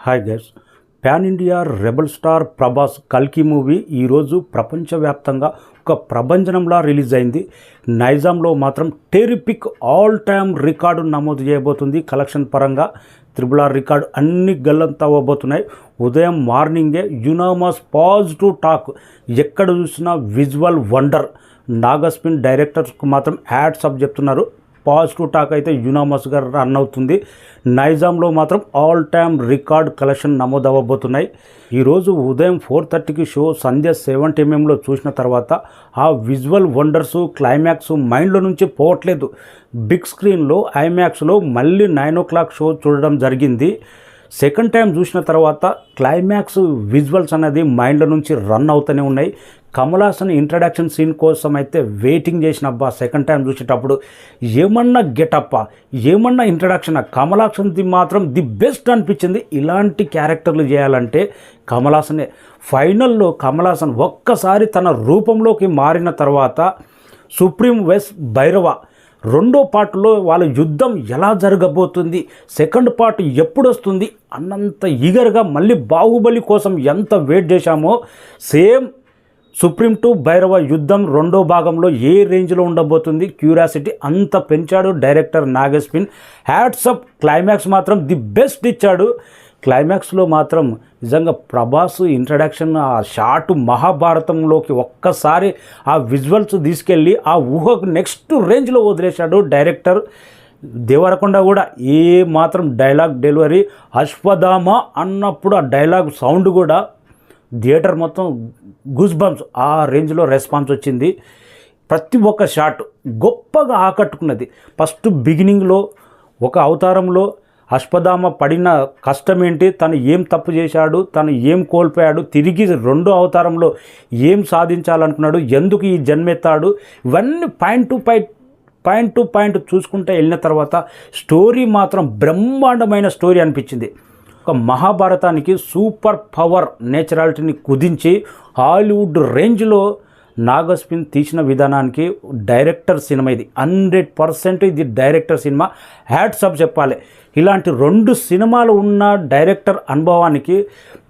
Hi guys, pan India rebel star Prabhas కల్కి movie ఈరోజు ప్రపంచవ్యాప్తంగా ఒక ప్రభంజనంలా రిలీజ్ అయింది. నైజాంలో మాత్రం టెరిపిక్ ఆల్ టైమ్ రికార్డు నమోదు చేయబోతుంది. కలెక్షన్ పరంగా RRR రికార్డు అన్ని గల్లంతా అవ్వబోతున్నాయి. ఉదయం మార్నింగే యునామస్ పాజిటివ్ టాక్, ఎక్కడ చూసినా విజువల్ వండర్. నాగస్పిన్ డైరెక్టర్స్కు మాత్రం హ్యాట్స్ ఆఫ్ చెప్తున్నారు. పాజిటివ్ టాక్ అయితే యునామస్గా రన్ అవుతుంది. నైజాంలో మాత్రం ఆల్ టైమ్ రికార్డ్ కలెక్షన్ నమోదు అవ్వబోతున్నాయి. ఈరోజు ఉదయం 4:30కి షో సంధ్య 7 mm చూసిన తర్వాత ఆ విజువల్ వండర్స్ క్లైమాక్స్ మైండ్లో నుంచి పోవట్లేదు. బిగ్ స్క్రీన్లో ఐమాక్స్లో మళ్ళీ 9 o'clock షో చూడడం జరిగింది. సెకండ్ టైం చూసిన తర్వాత క్లైమాక్స్ విజువల్స్ అనేది మైండ్లో నుంచి రన్ అవుతూనే ఉన్నాయి. కమల్ హాసన్ ఇంట్రడక్షన్ సీన్ కోసం అయితే వెయిటింగ్ చేసినబ్బా. సెకండ్ టైం చూసేటప్పుడు ఏమన్నా గెటప్పా, ఏమన్నా ఇంట్రడక్షన్. కమల్ హాసన్ది మాత్రం ది బెస్ట్ అనిపించింది. ఇలాంటి క్యారెక్టర్లు చేయాలంటే కమల్ హాసనే. ఫైనల్లో కమల్ హాసన్ ఒక్కసారి తన రూపంలోకి మారిన తర్వాత సుప్రీం వెస్ భైరవ రెండో పార్ట్లో వాళ్ళ యుద్ధం ఎలా జరగబోతుంది, సెకండ్ పార్ట్ ఎప్పుడు వస్తుంది అన్నంత ఈగర్గా మళ్ళీ బాహుబలి కోసం ఎంత వెయిట్ చేశామో సేమ్ సుప్రీం టు భైరవ యుద్ధం రెండో భాగంలో ఏ రేంజ్లో ఉండబోతుంది క్యూరియాసిటీ అంత పెంచాడు డైరెక్టర్ నాగస్పిన్. Hats up. క్లైమాక్స్ మాత్రం ది బెస్ట్ ఇచ్చాడు. క్లైమాక్స్లో మాత్రం నిజంగా ప్రభాస్ ఇంట్రడక్షన్ ఆ షార్ట్ మహాభారతంలోకి ఒక్కసారి ఆ విజువల్స్ తీసుకెళ్ళి ఆ ఊహకు నెక్స్ట్ రేంజ్లో వదిలేశాడు డైరెక్టర్. దేవరకొండ కూడా ఏ మాత్రం డైలాగ్ డెలివరీ, అశ్వధామ అన్నప్పుడు ఆ డైలాగ్ సౌండ్ కూడా థియేటర్ మొత్తం గూస్ బంప్స్ ఆ రేంజ్లో రెస్పాన్స్ వచ్చింది. ప్రతి ఒక్క షాట్ గొప్పగా ఆకట్టుకున్నది. ఫస్ట్ బిగినింగ్లో ఒక అవతారంలో అశ్వధామ పడిన కష్టం ఏంటి, తను ఏం తప్పు చేశాడు, తను ఏం కోల్పోయాడు, తిరిగి రెండో అవతారంలో ఏం సాధించాలనుకున్నాడు, ఎందుకు ఈ జన్మెత్తాడు, ఇవన్నీ పాయింట్ టు పాయింట్ చూసుకుంటే వెళ్ళిన తర్వాత స్టోరీ మాత్రం బ్రహ్మాండమైన స్టోరీ అనిపించింది. ఒక మహాభారతానికి సూపర్ పవర్ నేచురాలిటీని కుదించి హాలీవుడ్ రేంజ్లో నాగస్పిన్ తీసిన విధానానికి డైరెక్టర్ సినిమా ఇది. 100% ఇది డైరెక్టర్ సినిమా. హ్యాట్స్ ఆఫ్ చెప్పాలి. ఇలాంటి 2 సినిమాలు ఉన్న డైరెక్టర్ అనుభవానికి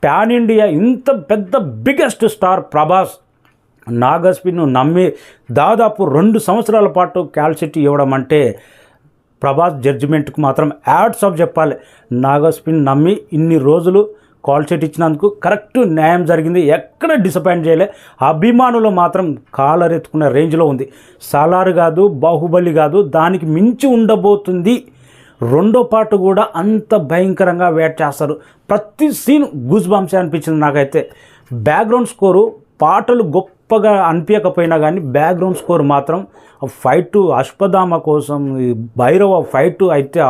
పాన్ ఇండియా ఇంత పెద్ద బిగ్గెస్ట్ స్టార్ ప్రభాస్ నాగస్పిన్ను నమ్మి దాదాపు 2 సంవత్సరాల పాటు క్యాల్సిటీ ఇవ్వడం అంటే ప్రభాస్ జడ్జిమెంట్కు మాత్రం హ్యాట్స్ ఆఫ్ చెప్పాలి. నాగస్పిన్ నమ్మి ఇన్ని రోజులు కాల్ షీట్ ఇచ్చినందుకు కరెక్ట్ న్యాయం జరిగింది. ఎక్కడ డిసప్పాయింట్ చేయలే. అభిమానులు మాత్రం కాలర్ ఎత్తుకున్న రేంజ్లో ఉంది. సాలార్ కాదు, బాహుబలి కాదు, దానికి మించి ఉండబోతుంది. రెండో పార్ట్ కూడా అంత భయంకరంగా వెయిట్ చేస్తారు. ప్రతి సీన్ గూస్ బంప్స్ అనిపించింది నాకైతే. బ్యాక్గ్రౌండ్ స్కోరు పాటలు గొప్పగా అనిపించకపోయినా కానీ బ్యాక్గ్రౌండ్ స్కోర్ మాత్రం ఫైట్ అశ్వధామ కోసం భైరవ ఫైట్ అయితే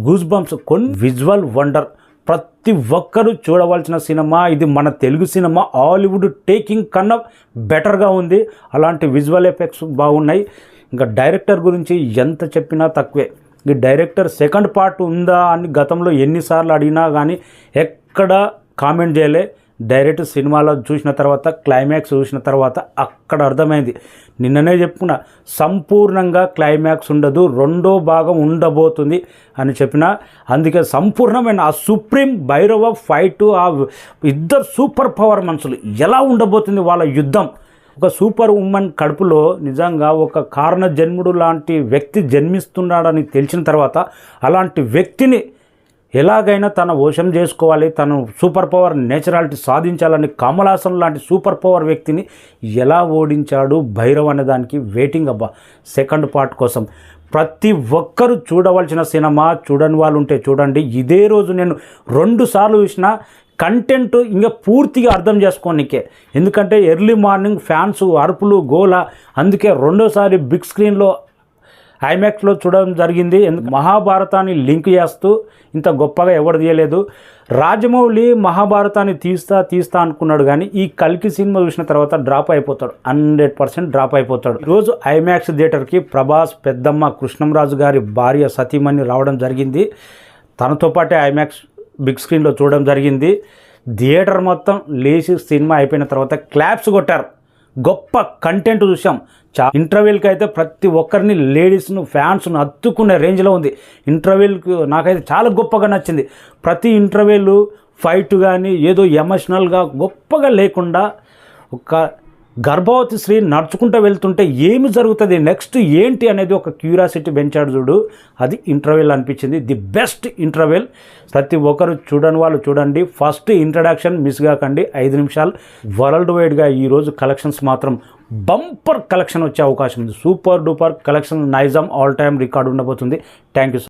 గూస్ బంప్స్ కొన్ని విజువల్ వండర్. ప్రతి ఒక్కరూ చూడవలసిన సినిమా ఇది. మన తెలుగు సినిమా హాలీవుడ్ టేకింగ్ కన్నా బెటర్గా ఉంది. అలాంటి విజువల్ ఎఫెక్ట్స్ బాగున్నాయి. ఇంకా డైరెక్టర్ గురించి ఎంత చెప్పినా తక్కువే. ఈ డైరెక్టర్ సెకండ్ పార్ట్ ఉందా అని గతంలో ఎన్నిసార్లు అడిగినా కానీ ఎక్కడ కామెంట్ చేయలే. డైరెక్ట్ సినిమాలో చూసిన తర్వాత క్లైమాక్స్ చూసిన తర్వాత అక్కడ అర్థమైంది. నిన్ననే చెప్పుకున్నా, సంపూర్ణంగా క్లైమాక్స్ ఉండదు, రెండో భాగం ఉండబోతుంది అని చెప్పిన. అందుకే సంపూర్ణమైన ఆ సుప్రీం భైరవ ఫైటు, ఆ ఇద్దరు సూపర్ పవర్ మనుషులు ఎలా ఉండబోతుంది వాళ్ళ యుద్ధం. ఒక సూపర్ ఉమెన్ కడుపులో నిజంగా ఒక కారణ జన్ముడు లాంటి వ్యక్తి జన్మిస్తున్నాడని తెలిసిన తర్వాత అలాంటి వ్యక్తిని ఎలాగైనా తన వశం చేసుకోవాలి, తను సూపర్ పవర్ నేచురాలిటీ సాధించాలని కమల్ హాసన్ లాంటి సూపర్ పవర్ వ్యక్తిని ఎలా ఓడించాడు భైరవ్ అనే దానికి వెయిటింగ్ అబ్బా సెకండ్ పార్ట్ కోసం. ప్రతి ఒక్కరూ చూడవలసిన సినిమా. చూడని వాళ్ళు ఉంటే చూడండి. ఇదే రోజు నేను 2 సార్లు చూసిన. కంటెంట్ ఇంకా పూర్తిగా అర్థం చేసుకోనికే. ఎందుకంటే ఎర్లీ మార్నింగ్ ఫ్యాన్స్ అరుపులు గోల. అందుకే రెండోసారి బిగ్ స్క్రీన్లో ఐమాక్స్లో చూడడం జరిగింది. మహాభారతాన్ని లింక్ చేస్తూ ఇంత గొప్పగా ఎవరు తీయలేదు. రాజమౌళి మహాభారతాన్ని తీస్తా అనుకున్నాడు కానీ ఈ కల్కి సినిమా చూసిన తర్వాత డ్రాప్ అయిపోతాడు. 100% డ్రాప్ అయిపోతాడు. ఈరోజు ఐమాక్స్ థియేటర్కి ప్రభాస్ పెద్దమ్మ కృష్ణంరాజు గారి భార్య సతీమణి రావడం జరిగింది. తనతో పాటే ఐమాక్స్ బిగ్ స్క్రీన్లో చూడడం జరిగింది. థియేటర్ మొత్తం లేచి సినిమా అయిపోయిన తర్వాత క్లాప్స్ కొట్టారు. గొప్ప కంటెంట్ చూసాం. ఇంటర్వెల్కి అయితే ప్రతి ఒక్కరిని లేడీస్ను ఫ్యాన్స్ను హత్తుకునే రేంజ్లో ఉంది. ఇంటర్వెల్కి నాకైతే చాలా గొప్పగా నచ్చింది. ప్రతి ఇంటర్వెల్ ఫైట్ కానీ ఏదో ఎమోషనల్గా గొప్పగా లేకుండా ఒక గర్భవతి స్త్రీ నడుచుకుంటూ వెళ్తుంటే ఏమి జరుగుతుంది నెక్స్ట్ ఏంటి అనేది ఒక క్యూరియాసిటీ పెంచాడు చూడు, అది ఇంటర్వెల్ అనిపించింది. The best interval. ప్రతి ఒక్కరు చూడని వాళ్ళు చూడండి. ఫస్ట్ ఇంట్రడక్షన్ మిస్ కాకండి, 5 నిమిషాలు. వరల్డ్ వైడ్గా ఈరోజు కలెక్షన్స్ మాత్రం బంపర్ కలెక్షన్ వచ్చే అవకాశం ఉంది. Super duper collection. Nizam all time record ఉండబోతుంది. Thank you.